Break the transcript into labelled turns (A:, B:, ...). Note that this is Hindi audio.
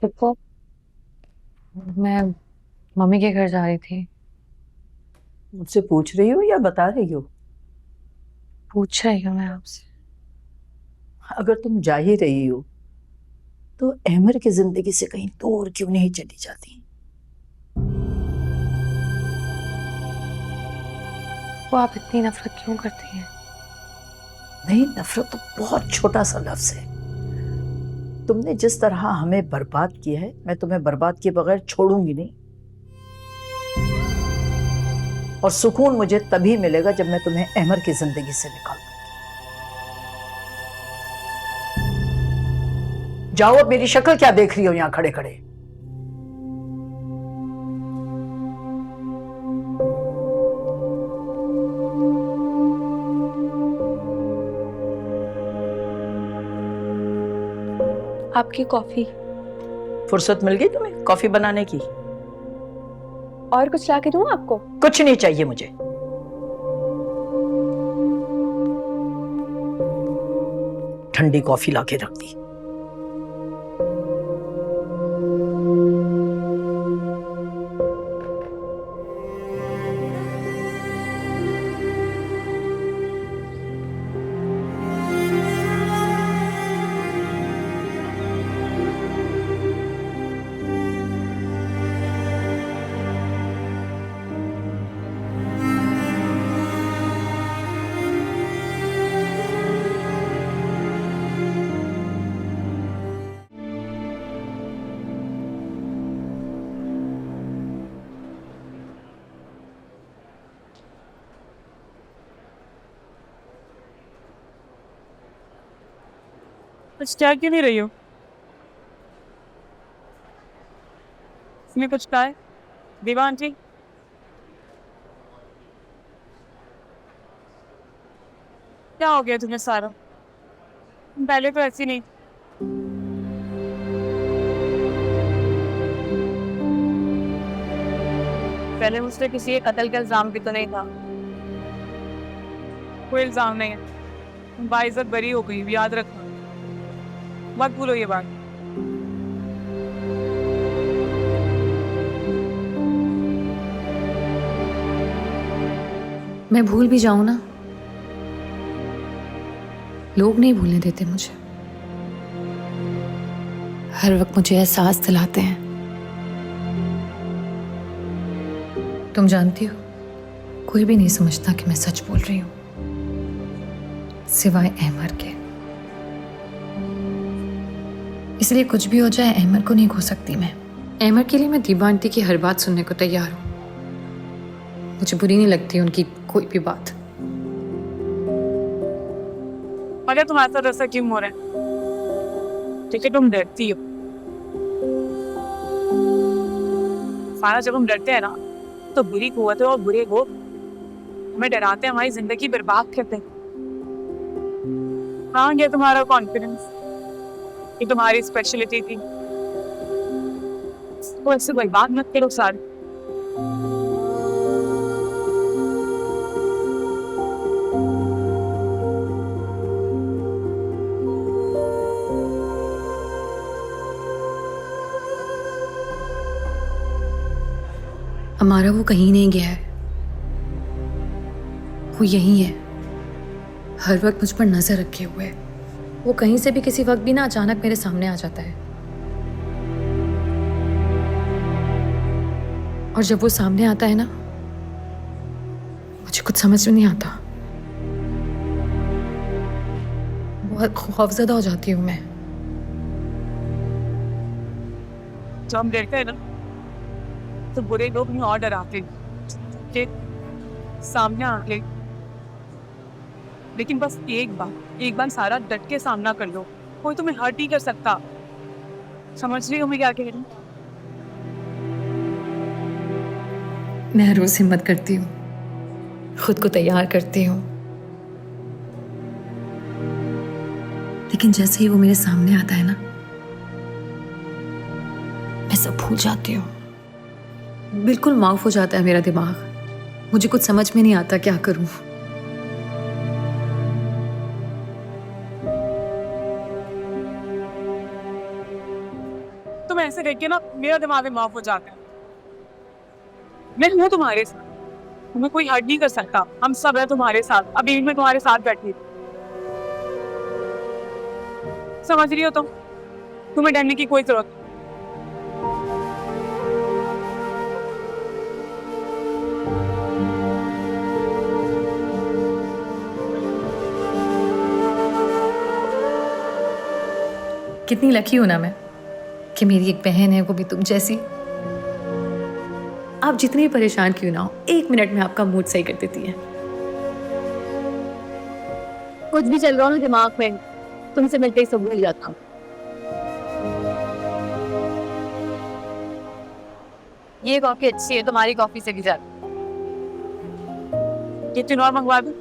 A: देखो, मैं मम्मी के घर जा रही थी।
B: मुझसे पूछ रही हो या बता रही हो?
A: पूछ रही हूँ मैं आपसे।
B: अगर तुम जा ही रही हो तो अहमर की जिंदगी से कहीं दूर क्यों नहीं चली जाती?
A: वो आप इतनी नफरत क्यों करती हैं?
B: नहीं, नफरत तो बहुत छोटा सा लफ्ज है। तुमने जिस तरह हमें बर्बाद किया है, मैं तुम्हें बर्बाद किए बगैर छोड़ूंगी नहीं। और सुकून मुझे तभी मिलेगा जब मैं तुम्हें अहमर की जिंदगी से निकाल दूं। जाओ, अब मेरी शक्ल क्या देख रही हो यहां खड़े खड़े?
A: आपकी कॉफी।
B: फुर्सत मिल गई तुम्हें कॉफी बनाने की?
A: और कुछ ला के दूँ आपको?
B: कुछ नहीं चाहिए मुझे। ठंडी कॉफी लाके रख दी।
C: कुछ क्या क्यों नहीं रही हो? इसमें कुछ कहा है दीवा आंटी? क्या हो गया तुम्हें सारा? तुम पहले तो ऐसी नहीं। पहले मुझसे किसी के कत्ल का इल्जाम भी तो नहीं था। कोई इल्जाम नहीं है। तुम बाइज्जत बरी हो गई, याद रखना। मत भूलो ये बात।
A: मैं भूल भी जाऊं ना, लोग नहीं भूलने देते मुझे। हर वक्त मुझे एहसास दिलाते हैं। तुम जानती हो, कोई भी नहीं समझता कि मैं सच बोल रही हूं, सिवाय अहमर के। इसलिए कुछ भी हो जाए, अहमर को नहीं खो सकती मैं। अहमर के लिए मैं दीबा आंटी की हर बात सुनने को तैयार हूं। मुझे बुरी नहीं लगती उनकी कोई भी बात।
C: अरे तुम्हारे साथ ऐसा क्यों हो रहा है? ठीक है, तुम डरती हो। सारा जब हम डरते हैं ना, तो बुरी कुव्वतें और बुरे लोग हमें डराते हैं, हमारी जिंदगी बर्बाद करते हैं। कहाँ गया तुम्हारा कॉन्फिडेंस? ये तुम्हारी स्पेशलिटी थी। तो ऐसे बर्बाद मत करो सारे।
A: हमारा वो कहीं नहीं गया है, वो यही है, हर वक्त मुझ पर नजर रखे हुए है। वो कहीं से भी किसी वक्त भी ना अचानक मेरे सामने आ जाता है। और जब वो सामने आता है ना, मुझे कुछ समझ में नहीं आता। बहुत खौफजदा हो जाती हूँ मैं।
C: जब हम डरते हैं ना, तो बुरे लोग हमें और डराते हैं कि सामने आके। लेकिन बस एक बार सारा डट के सामना कर लो, कोई तुम्हें हर्ट नहीं कर सकता। समझ रही हो मैं क्या कह रही हूँ?
A: मैं हर रोज हिम्मत करती हूँ, खुद को तैयार करती हूँ, लेकिन जैसे ही वो मेरे सामने आता है ना, मैं सब भूल जाती हूँ। बिल्कुल माफ हो जाता है मेरा दिमाग। मुझे कुछ समझ में नहीं आता क्या करूं।
C: तुम्हें ऐसे देख के ना मेरा दिमाग में माफ हो जाता है। मैं हूँ तुम्हारे साथ, तुम्हें कोई हर्ट नहीं कर सकता। हम सब है तुम्हारे साथ, अभी मैं तुम्हारे साथ बैठी हूँ। समझ रही हो तुम? तुम्हें डरने की कोई जरूरत नहीं।
A: कितनी लकी हूं ना मैं कि मेरी एक बहन है, वो भी तुम जैसी। आप जितने भी परेशान क्यों ना हो, 1 मिनट में आपका मूड सही कर देती है।
D: कुछ भी चल रहा हो ना दिमाग में, तुमसे मिलते ही सब भूल जाता हूँ। ये कॉफी अच्छी है, तुम्हारी कॉफी से भी ज्यादा।
C: किचन और मंगवा दूं?